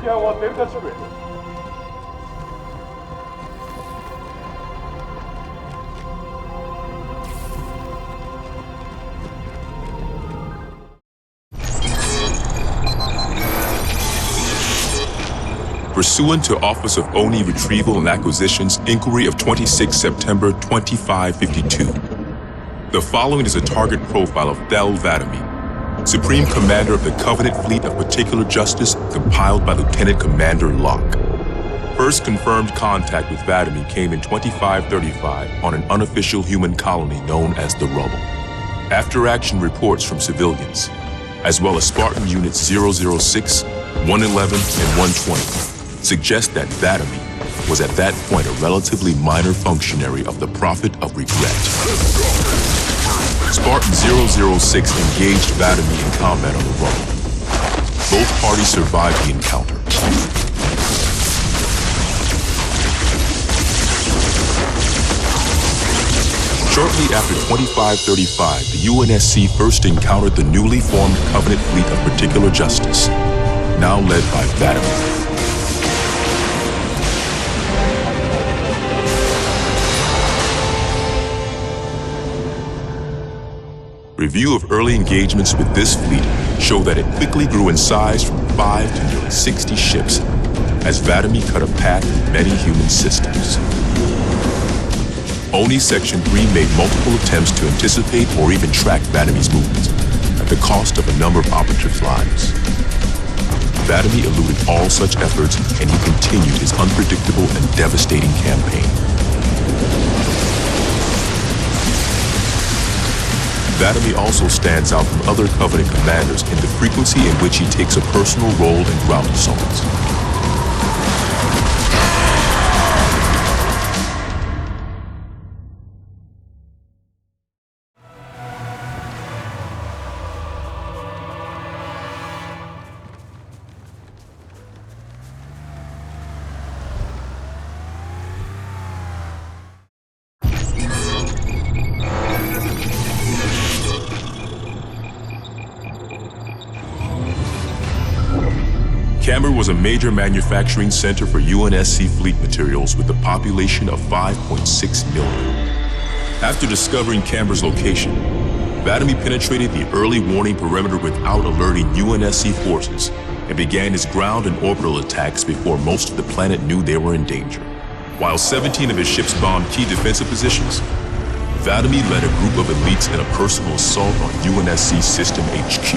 敵班はデルタ地区へ。Pursuant to Office of ONI Retrieval and Acquisition's inquiry of 26 September 2552, the following is a target profile of Thel Vadami, Supreme Commander of the Covenant Fleet of Particular Justice, compiled by Lieutenant Commander Locke. First confirmed contact with Vadami came in 2535 on an unofficial human colony known as the Rubble. After-action reports from civilians, as well as Spartan Units 006, 111, and 120, suggest that Vadami was at that point a relatively minor functionary of the Prophet of Regret. Spartan 006 engaged Vadami in combat on the Rubble. Both parties survived the encounter. Shortly after 2535, the UNSC first encountered the newly formed Covenant Fleet of Particular Justice, now led by Vadami. Review of early engagements with this fleet show that it quickly grew in size from 5 to nearly 60 ships as Vadami cut a path in many human systems. ONI Section 3 made multiple attempts to anticipate or even track Vadami's movements at the cost of a number of operative lives. Vadami eluded all such efforts and he continued his unpredictable and devastating campaign. Vadami also stands out from other Covenant commanders in the frequency in which he takes a personal role in ground assaults. Camber was a major manufacturing center for UNSC fleet materials with a population of 5.6 million. After discovering Camber's location, Vadami penetrated the early warning perimeter without alerting UNSC forces and began his ground and orbital attacks before most of the planet knew they were in danger. While 17 of his ships bombed key defensive positions, Vadami led a group of elites in a personal assault on UNSC System HQ.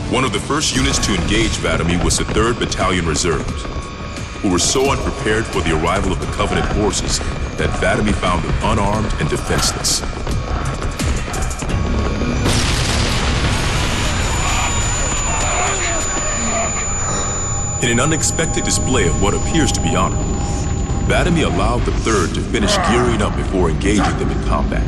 One of the first units to engage Vadami was the 3rd Battalion Reserves, who were so unprepared for the arrival of the Covenant forces that Vadami found them unarmed and defenseless. In an unexpected display of what appears to be honor, Vadami allowed the 3rd to finish gearing up before engaging them in combat.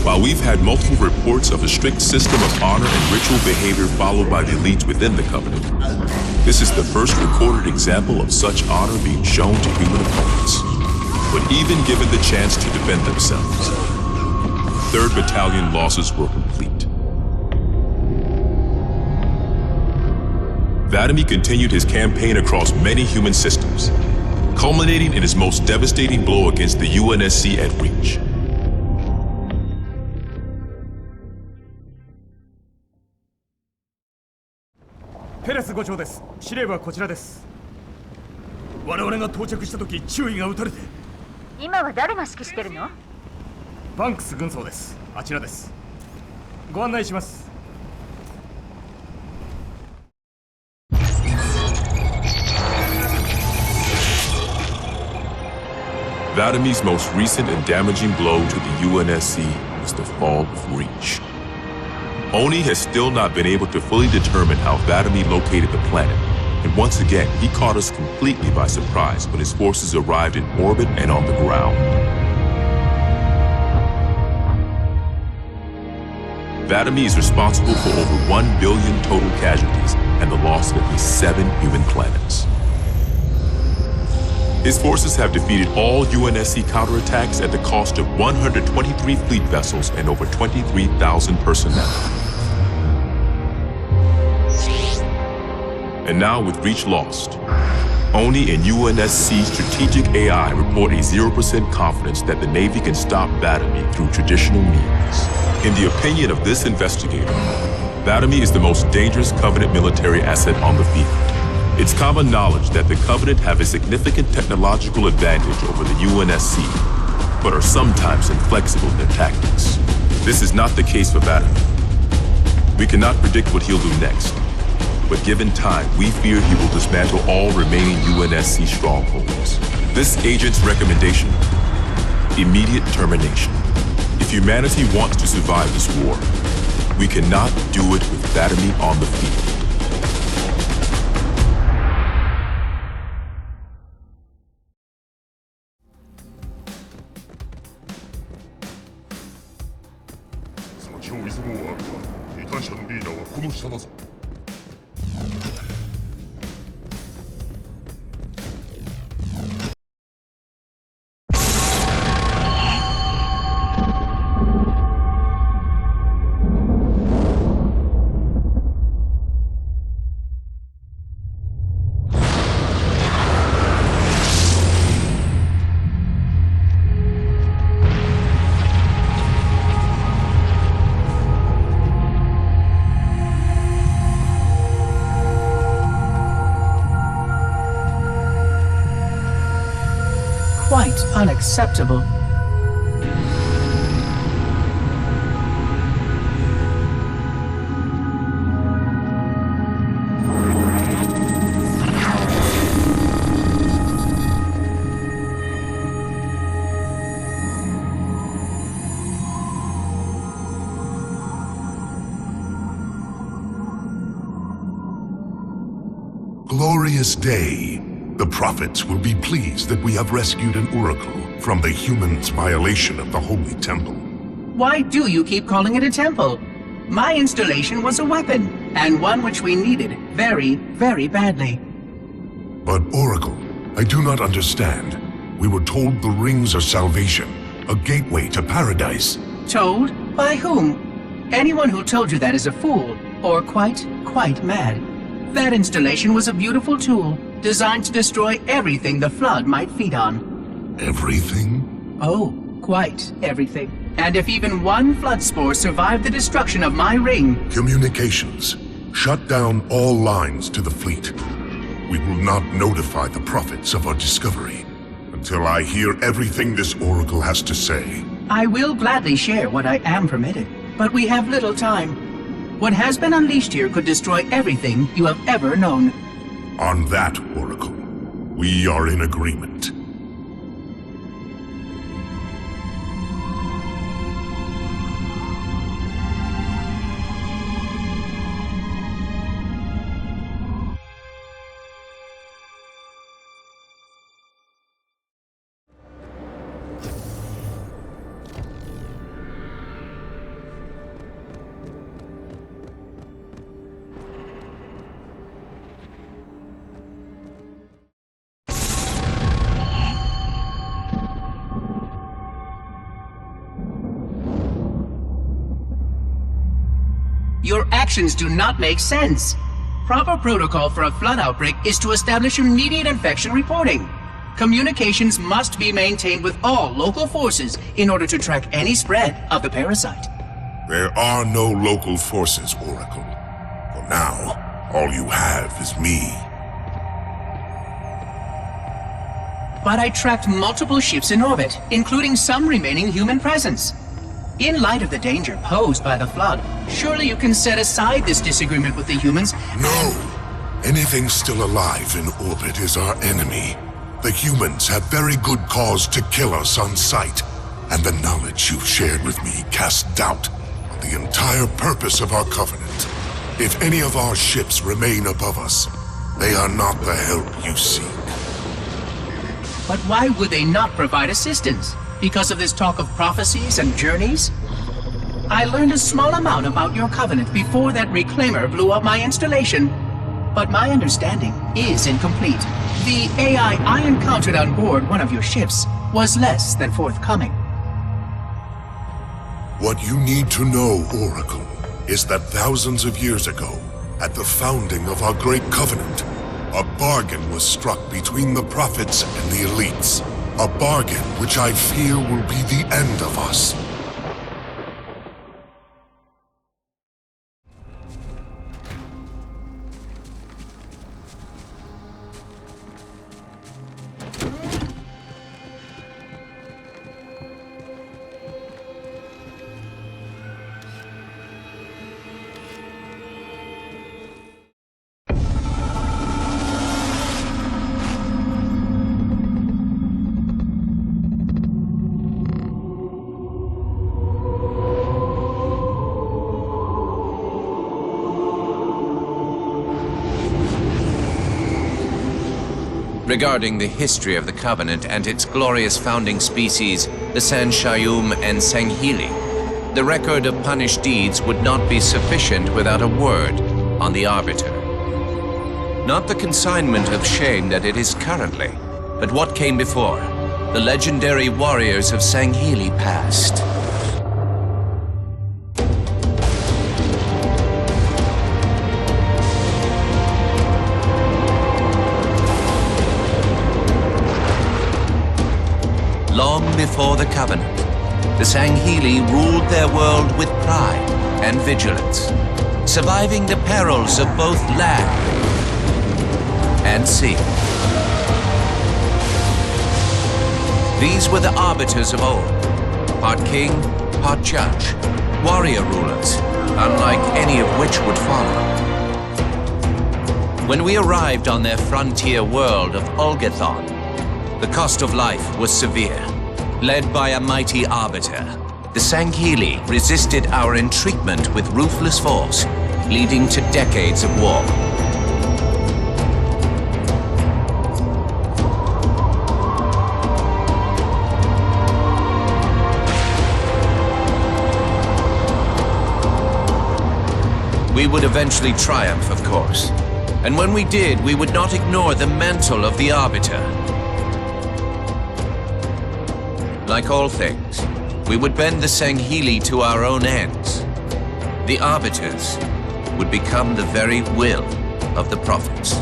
While we've had multiple reports of a strict system of honor and ritual behavior followed by the elites within the Covenant, this is the first recorded example of such honor being shown to human opponents. But even given the chance to defend themselves, 3rd Battalion losses were complete. Vadami continued his campaign across many human systems, culminating in his most devastating blow against the UNSC at Reach. ペレス5長です。司令部はこちらです。我々が到着した時、注意が打たれて。今は誰が指揮してるの？バンクス軍曹です。あちらです。ご案内します。Vadami's most recent and damaging blow to the UNSC was the fall of Reach. ONI has still not been able to fully determine how Vadami located the planet, and once again, he caught us completely by surprise when his forces arrived in orbit and on the ground. Vadami is responsible for over 1 billion total casualties and the loss of at least 7 human planets. His forces have defeated all UNSC counterattacks at the cost of 123 fleet vessels and over 23,000 personnel. And now with Reach lost, ONI and UNSC strategic AI report a 0% confidence that the Navy can stop Batamy through traditional means. In the opinion of this investigator, Batamy is the most dangerous Covenant military asset on the field. It's common knowledge that the Covenant have a significant technological advantage over the UNSC, but are sometimes inflexible in their tactics. This is not the case for Batamy. We cannot predict what he'll do next, but given time, we fear he will dismantle all remaining UNSC strongholds. This agent's recommendation: immediate termination. If humanity wants to survive this war, we cannot do it with Batamy on the field. Quite unacceptable. Glorious day. The prophets will be pleased that we have rescued an oracle from the humans' violation of the holy temple. Why do you keep calling it a temple? My installation was a weapon, and one which we needed very, very badly. But Oracle, I do not understand. We were told the rings are salvation, a gateway to paradise. Told? By whom? Anyone who told you that is a fool, or quite mad. That installation was a beautiful tool, designed to destroy everything the Flood might feed on. Everything? Oh, quite everything. And if even one Flood spore survived the destruction of my ring... Communications. Shut down all lines to the fleet. We will not notify the prophets of our discovery until I hear everything this Oracle has to say. I will gladly share what I am permitted, but we have little time. What has been unleashed here could destroy everything you have ever known. On that, Oracle, we are in agreement. Your actions do not make sense. Proper protocol for a flood outbreak is to establish immediate infection reporting. Communications must be maintained with all local forces in order to track any spread of the parasite. There are no local forces, Oracle. For now, all you have is me. But I tracked multiple ships in orbit, including some remaining human presence. In light of the danger posed by the Flood, surely you can set aside this disagreement with the humans. No! Anything still alive in orbit is our enemy. The humans have very good cause to kill us on sight, and the knowledge you've shared with me casts doubt on the entire purpose of our covenant. If any of our ships remain above us, they are not the help you seek. But why would they not provide assistance? Because of this talk of prophecies and journeys? I learned a small amount about your covenant before that reclaimer blew up my installation, but my understanding is incomplete. The AI I encountered on board one of your ships was less than forthcoming. What you need to know, Oracle, is that thousands of years ago, at the founding of our great covenant, a bargain was struck between the prophets and the elites. A bargain which I fear will be the end of us. Regarding the history of the Covenant and its glorious founding species, the San-Shayum and Sanghili, the record of punished deeds would not be sufficient without a word on the Arbiter. Not the consignment of shame that it is currently, but what came before, the legendary warriors of Sanghili past. Long before the Covenant, the Sanghili ruled their world with pride and vigilance, surviving the perils of both land and sea. These were the arbiters of old, part king, part judge, warrior rulers, unlike any of which would follow. When we arrived on their frontier world of Ulgathon, the cost of life was severe. Led by a mighty arbiter, the Sanghili resisted our entreatment with ruthless force, leading to decades of war. We would eventually triumph, of course. And when we did, we would not ignore the mantle of the arbiter. Like all things, we would bend the Sanghili to our own ends. The arbiters would become the very will of the prophets.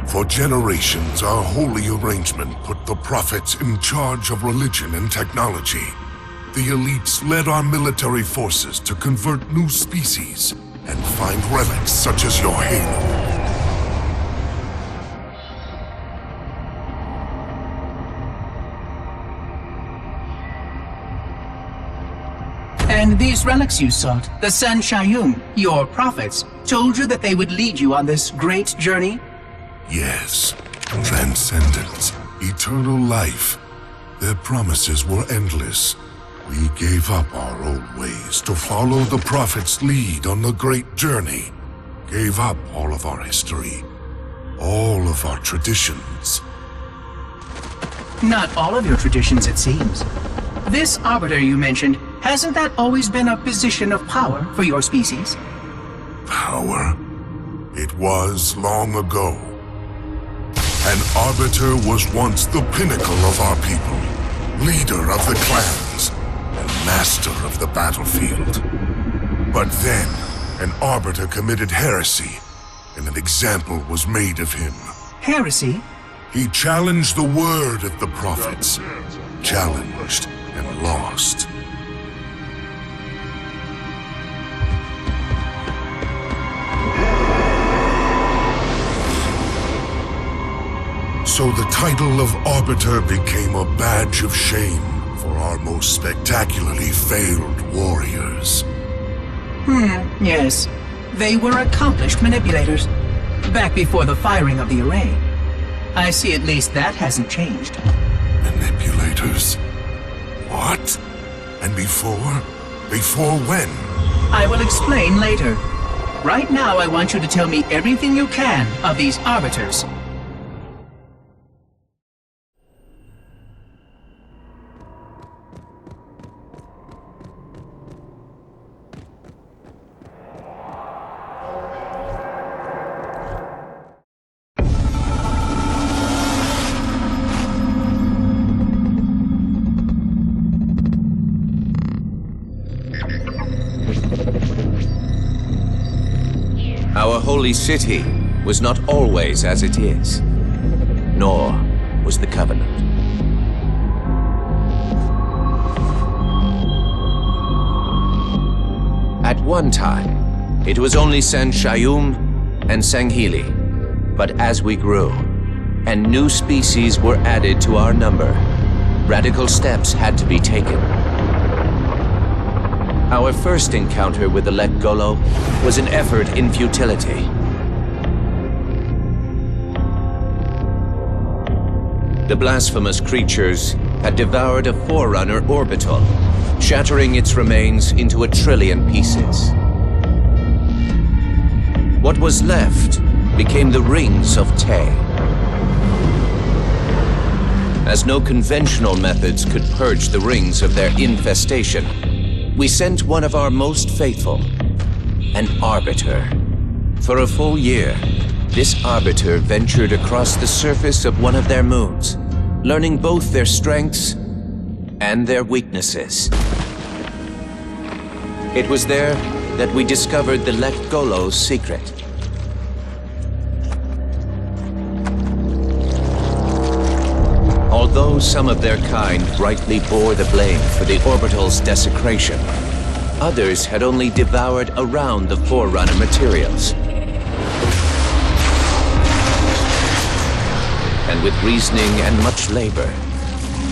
For generations, our holy arrangement put the prophets in charge of religion and technology. The elites led our military forces to convert new species and find relics such as your Halo. And these relics you sought, the San-Shayum, your prophets, told you that they would lead you on this great journey? Yes, transcendence, eternal life. Their promises were endless. We gave up our old ways to follow the Prophet's lead on the great journey. Gave up all of our history, all of our traditions. Not all of your traditions, it seems. This Arbiter you mentioned, hasn't that always been a position of power for your species? Power? It was long ago. An Arbiter was once the pinnacle of our people, leader of the clans, and master of the battlefield. But then, an Arbiter committed heresy, and an example was made of him. Heresy? He challenged the word of the prophets, challenged and lost. So the title of Arbiter became a badge of shame for our most spectacularly failed warriors. Yes. They were accomplished manipulators. Back before the firing of the array. I see at least that hasn't changed. Manipulators? What? And before? Before when? I will explain later. Right now, I want you to tell me everything you can of these arbiters. Our holy city was not always as it is, nor was the Covenant. At one time, it was only San Shayum and Sanghili, but as we grew, and new species were added to our number, radical steps had to be taken. Our first encounter with the Let Golo was an effort in futility. The blasphemous creatures had devoured a Forerunner orbital, shattering its remains into 1 trillion pieces. What was left became the Rings of Te. As no conventional methods could purge the rings of their infestation, we sent one of our most faithful, an arbiter. For a full year, this arbiter ventured across the surface of one of their moons, learning both their strengths and their weaknesses. It was there that we discovered the Let Golo's secret. Although some of their kind rightly bore the blame for the orbital's desecration, others had only devoured around the Forerunner materials. And with reasoning and much labor,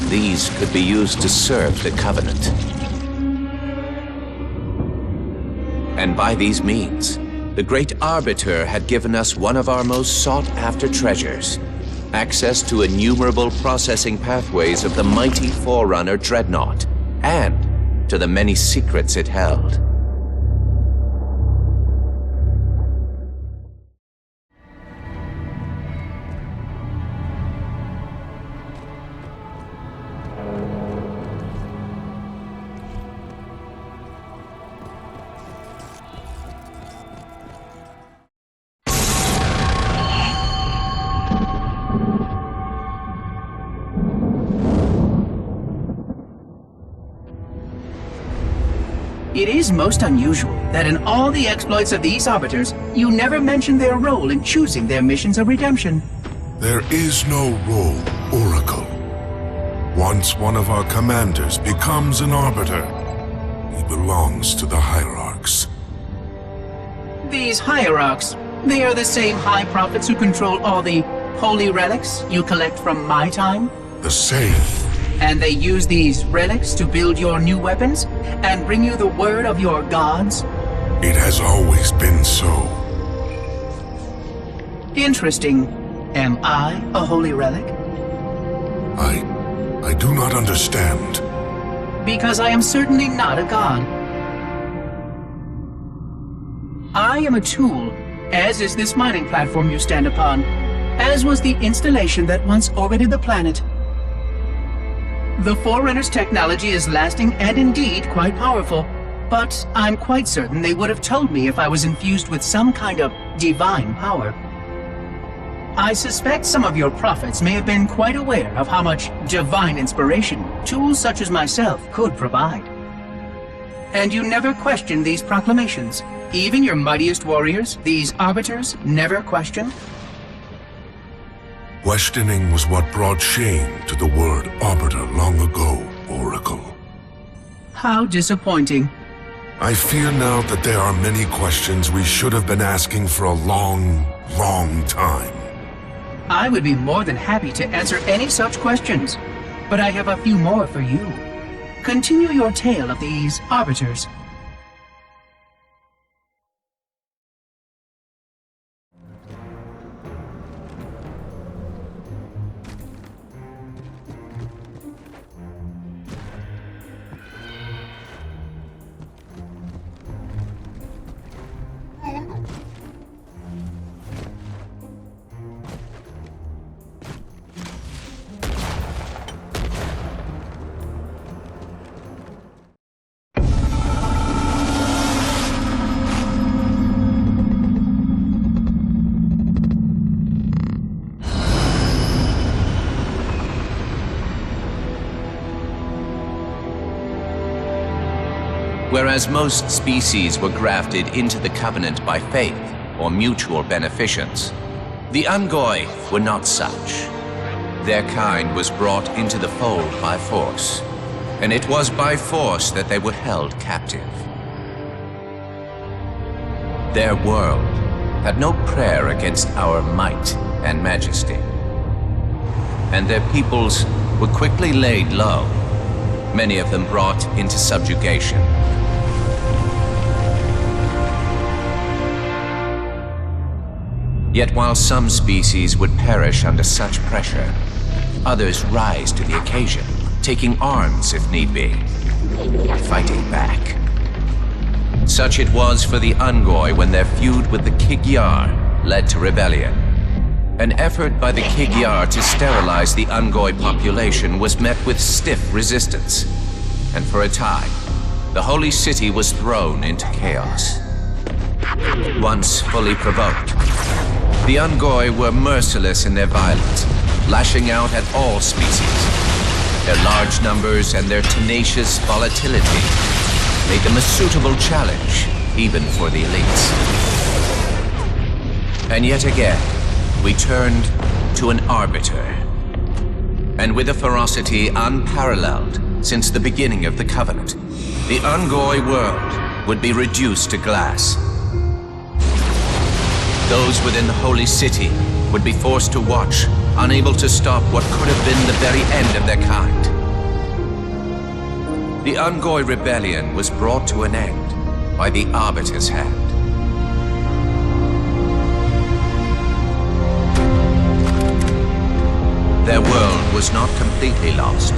these could be used to serve the Covenant. And by these means, the Great Arbiter had given us one of our most sought-after treasures, access to innumerable processing pathways of the mighty Forerunner Dreadnought, and to the many secrets it held. It is most unusual that in all the exploits of these arbiters, you never mention their role in choosing their missions of redemption. There is no role, Oracle. Once one of our commanders becomes an arbiter, he belongs to the hierarchs. These hierarchs, they are the same high prophets who control all the holy relics you collect from my time? The same. And they use these relics to build your new weapons and bring you the word of your gods? It has always been so. Interesting. Am I a holy relic? I do not understand. Because I am certainly not a god. I am a tool, as is this mining platform you stand upon, as was the installation that once orbited the planet. The Forerunner's technology is lasting and indeed quite powerful, but I'm quite certain they would have told me if I was infused with some kind of divine power. I suspect some of your prophets may have been quite aware of how much divine inspiration tools such as myself could provide. And you never questioned these proclamations. Even your mightiest warriors, these arbiters, never questioned? Questioning was what brought shame to the word arbiter long ago, Oracle. How disappointing. I fear now that there are many questions we should have been asking for a long, long time. I would be more than happy to answer any such questions, but I have a few more for you. Continue your tale of these arbiters. Whereas most species were grafted into the covenant by faith or mutual beneficence, the Ungoi were not such. Their kind was brought into the fold by force, and it was by force that they were held captive. Their world had no prayer against our might and majesty, and their peoples were quickly laid low, many of them brought into subjugation. Yet while some species would perish under such pressure, others rise to the occasion, taking arms if need be, fighting back. Such it was for the Ungoi when their feud with the Kigyar led to rebellion. An effort by the Kigyar to sterilize the Ungoi population was met with stiff resistance, and for a time, the holy city was thrown into chaos. Once fully provoked, the Ungoi were merciless in their violence, lashing out at all species. Their large numbers and their tenacious volatility made them a suitable challenge, even for the elites. And yet again, we turned to an arbiter. And with a ferocity unparalleled since the beginning of the Covenant, the Ungoi world would be reduced to glass. Those within the holy city would be forced to watch, unable to stop what could have been the very end of their kind. The Ungoi rebellion was brought to an end by the Arbiter's hand. Their world was not completely lost,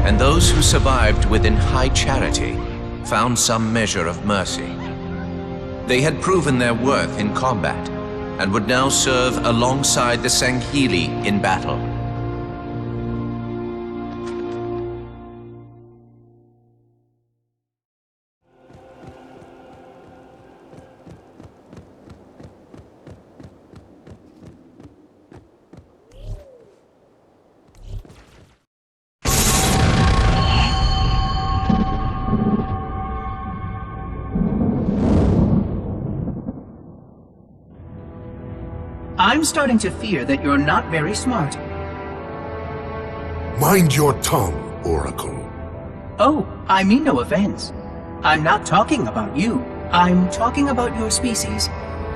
and those who survived within high charity found some measure of mercy. They had proven their worth in combat, and would now serve alongside the Sanghili in battle. I'm starting to fear that you're not very smart. Mind your tongue, Oracle. Oh, I mean no offense. I'm not talking about you. I'm talking about your species.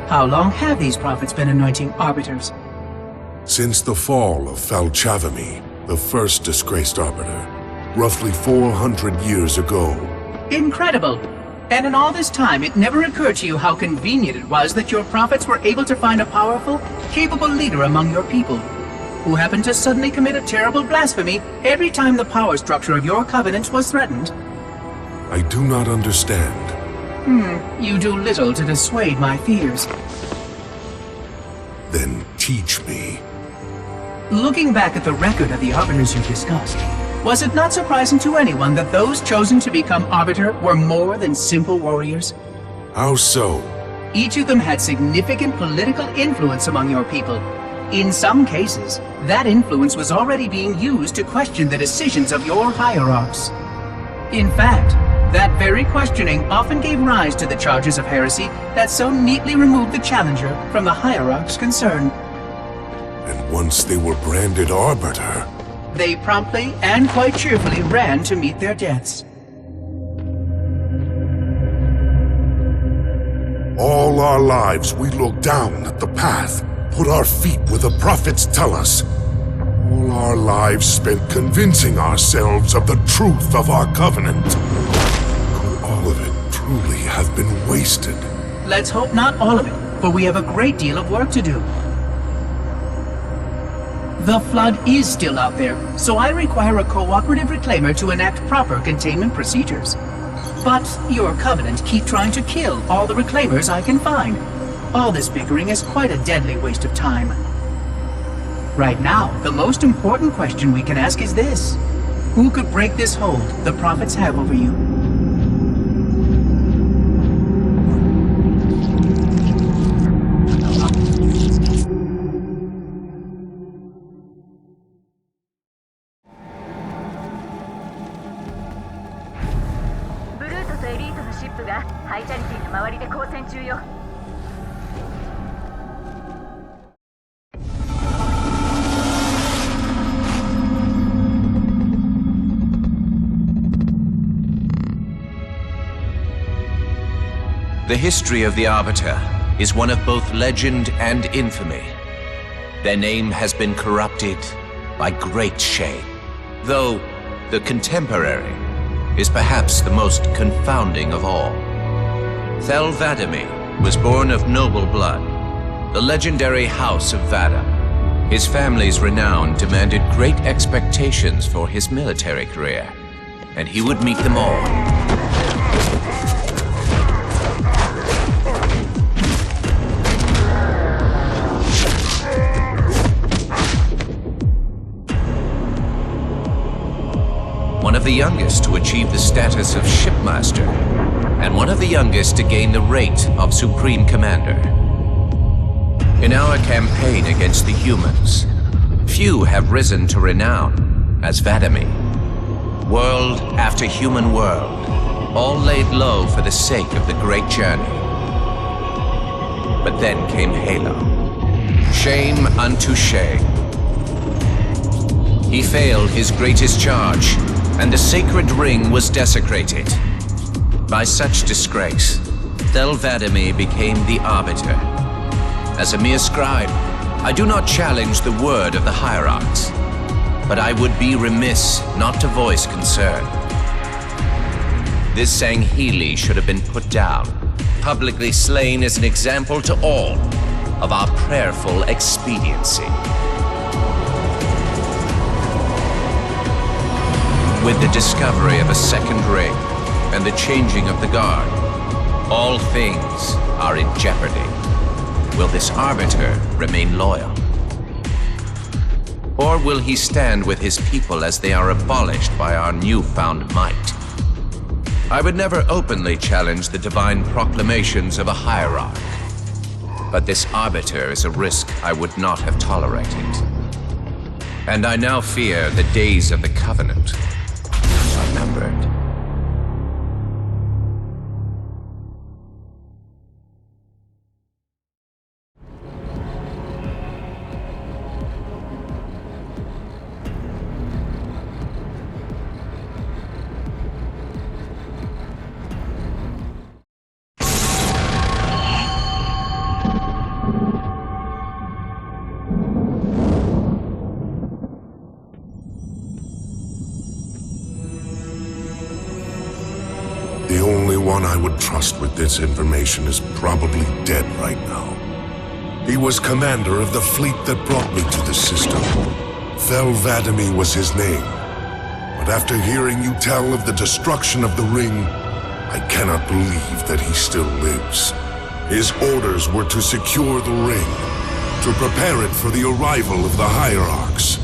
How long have these prophets been anointing arbiters? Since the fall of Falchavami, the first disgraced arbiter, roughly 400 years ago. Incredible! And in all this time, it never occurred to you how convenient it was that your prophets were able to find a powerful, capable leader among your people, who happened to suddenly commit a terrible blasphemy every time the power structure of your covenant was threatened. I do not understand. You do little to dissuade my fears. Then teach me. Looking back at the record of the arbiters you discussed, was it not surprising to anyone that those chosen to become arbiter were more than simple warriors? How so? Each of them had significant political influence among your people. In some cases, that influence was already being used to question the decisions of your hierarchs. In fact, that very questioning often gave rise to the charges of heresy that so neatly removed the challenger from the hierarchs concerned. And once they were branded arbiter, they promptly and quite cheerfully ran to meet their deaths. all our lives we look down at the path, put our feet where the prophets tell us. All our lives spent convincing ourselves of the truth of our covenant. Could all of it truly have been wasted? Let's hope not all of it, for we have a great deal of work to do. The flood is still out there, so I require a cooperative reclaimer to enact proper containment procedures. But your covenant keep trying to kill all the reclaimers I can find. All this bickering is quite a deadly waste of time. Right now, the most important question we can ask is this: who could break this hold the prophets have over you? とエリートのシップがハイチャリティの周りで交戦中よ。The history of the Arbiter is one of both legend and infamy. Their name has been corrupted by great shame, though the contemporary is perhaps the most confounding of all. Thel 'Vadamee was born of noble blood, the legendary House of Vada. His family's renown demanded great expectations for his military career, and he would meet them all. One of the youngest to achieve the status of shipmaster, and one of the youngest to gain the rate of supreme commander. In our campaign against the humans, few have risen to renown as 'Vadamee. World after human world, all laid low for the sake of the great journey. But then came Halo. Shame unto shame. He failed his greatest charge, and the sacred ring was desecrated. By such disgrace, Thel 'Vadamee became the Arbiter. As a mere scribe, I do not challenge the word of the hierarchs, but I would be remiss not to voice concern. This Sangheili should have been put down, publicly slain as an example to all of our prayerful expediency. With the discovery of a second ring and the changing of the guard, all things are in jeopardy. Will this Arbiter remain loyal? Or will he stand with his people as they are abolished by our newfound might? I would never openly challenge the divine proclamations of a hierarch, but this Arbiter is a risk I would not have tolerated. And I now fear the days of the Covenant are numbered. The only one I would trust with this information is probably dead right now. He was commander of the fleet that brought me to the system. Thel 'Vadamee was his name. But after hearing you tell of the destruction of the ring, I cannot believe that he still lives. His orders were to secure the ring, to prepare it for the arrival of the hierarchs.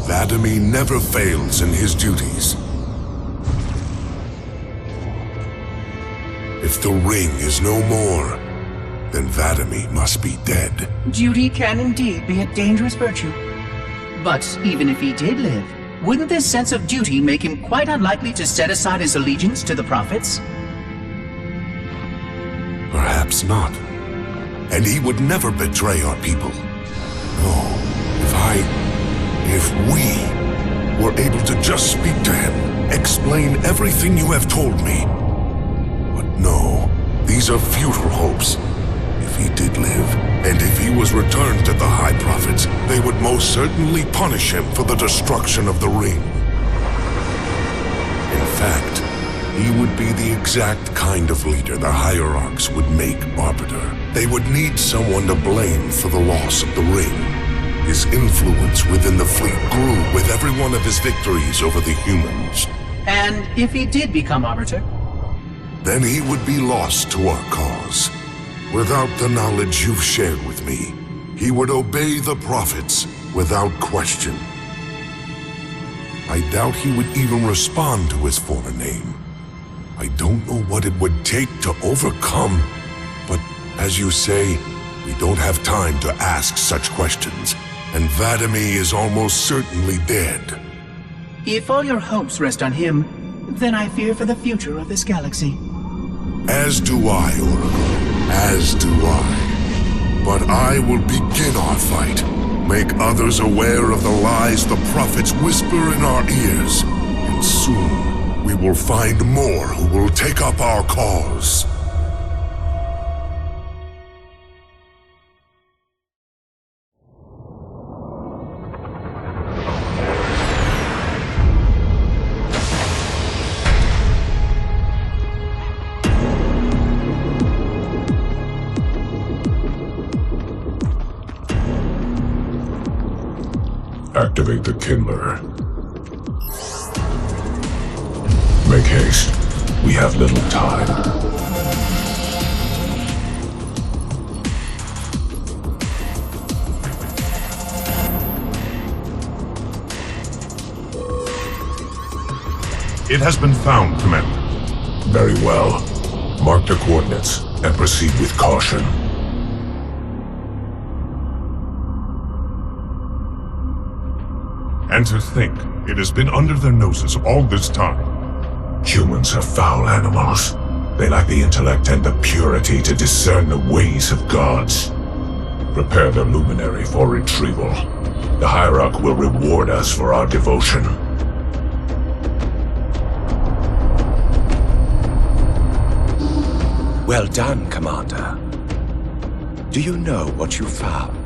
'Vadamee never fails in his duties. If the ring is no more, then 'Vadamee must be dead. Duty can indeed be a dangerous virtue. But even if he did live, wouldn't this sense of duty make him quite unlikely to set aside his allegiance to the prophets? Perhaps not. And he would never betray our people. No, if we were able to just speak to him, explain everything you have told me. But no, these are futile hopes. If he did live, and if he was returned to the High Prophets, they would most certainly punish him for the destruction of the ring. In fact, he would be the exact kind of leader the hierarchs would make arbiter. They would need someone to blame for the loss of the ring. His influence within the fleet grew with every one of his victories over the humans. And if he did become arbiter? Then he would be lost to our cause. Without the knowledge you've shared with me, he would obey the prophets without question. I doubt he would even respond to his former name. I don't know what it would take to overcome, but as you say, we don't have time to ask such questions, and 'Vadamee is almost certainly dead. If all your hopes rest on him, then I fear for the future of this galaxy. As do I, Oracle. As do I. But I will begin our fight. Make others aware of the lies the prophets whisper in our ears. And soon, we will find more who will take up our cause. Activate the Kindler. Make haste. We have little time. It has been found, Commander. Very well. Mark the coordinates and proceed with caution. And to think, it has been under their noses all this time. Humans are foul animals. They lack the intellect and the purity to discern the ways of gods. Prepare the luminary for retrieval. The Hierarch will reward us for our devotion. Well done, Commander. Do you know what you found?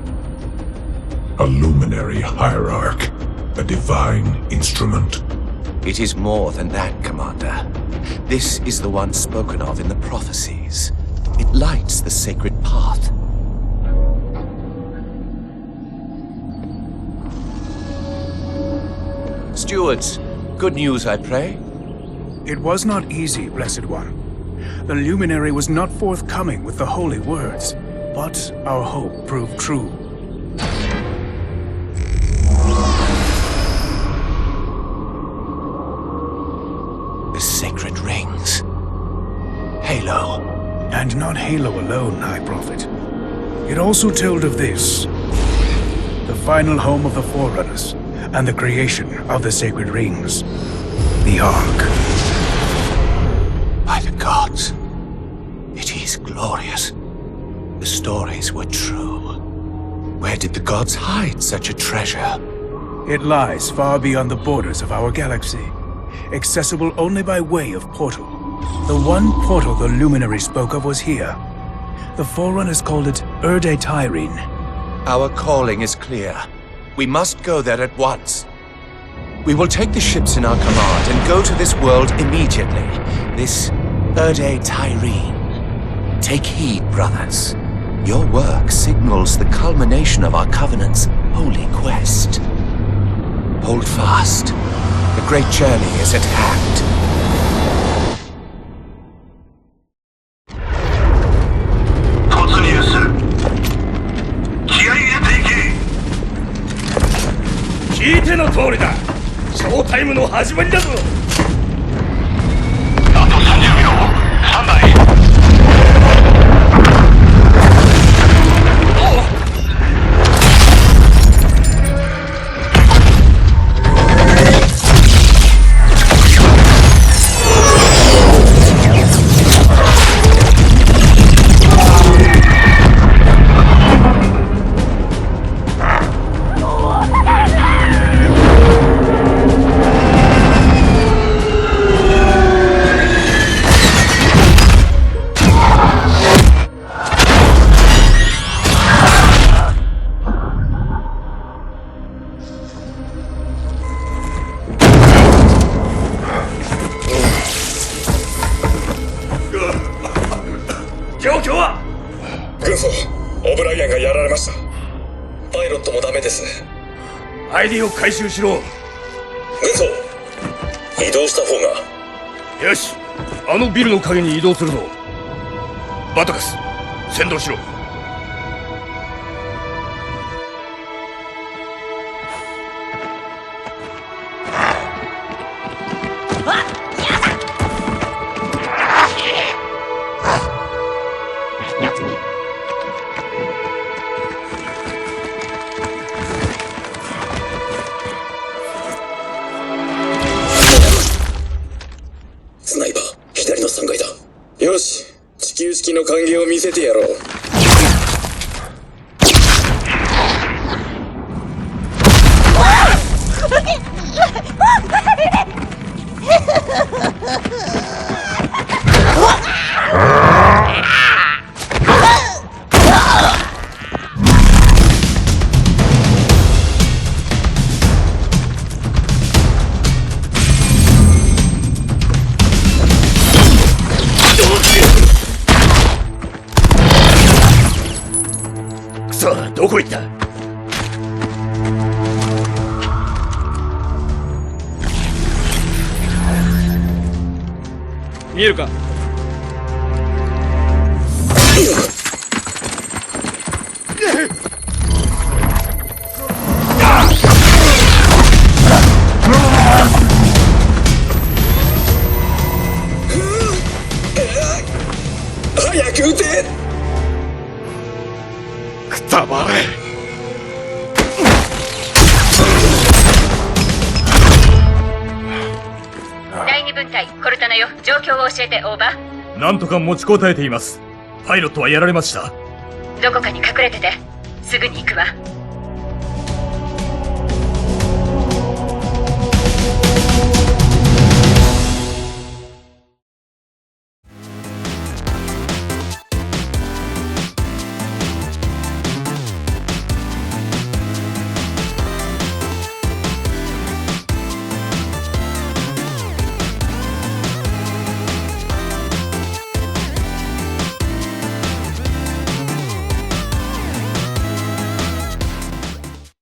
A luminary Hierarch. A divine instrument. It is more than that, Commander. This is the one spoken of in the prophecies. It lights the sacred path. Stewards, good news, I pray? It was not easy, Blessed One. The luminary was not forthcoming with the holy words, but our hope proved true. The sacred rings. Halo. And not Halo alone, High Prophet. It also told of this. The final home of the Forerunners, and the creation of the sacred rings. The Ark. By the gods. It is glorious. The stories were true. Where did the gods hide such a treasure? It lies far beyond the borders of our galaxy, accessible only by way of portal. The one portal the Luminary spoke of was here. The Forerunners called it Erde Tyrene. Our calling is clear. We must go there at once. We will take the ships in our command and go to this world immediately. This Erde Tyrene. Take heed, brothers. Your work signals the culmination of our Covenant's holy quest. Hold fast. The great journey is at hand. ID を回収しろ。軍曹、移動した方が。よし、あのビルの陰に移動するぞ。バトカス、先導しろ。の3階だ。よし、地球式の歓迎を見せてやろう。どこ行った？見えるか？早く撃て！くたばれ！第二分隊コルタナよ、状況を教えて。オーバー。なんとか持ちこたえています。パイロットはやられました。どこかに隠れてて、すぐに行くわ。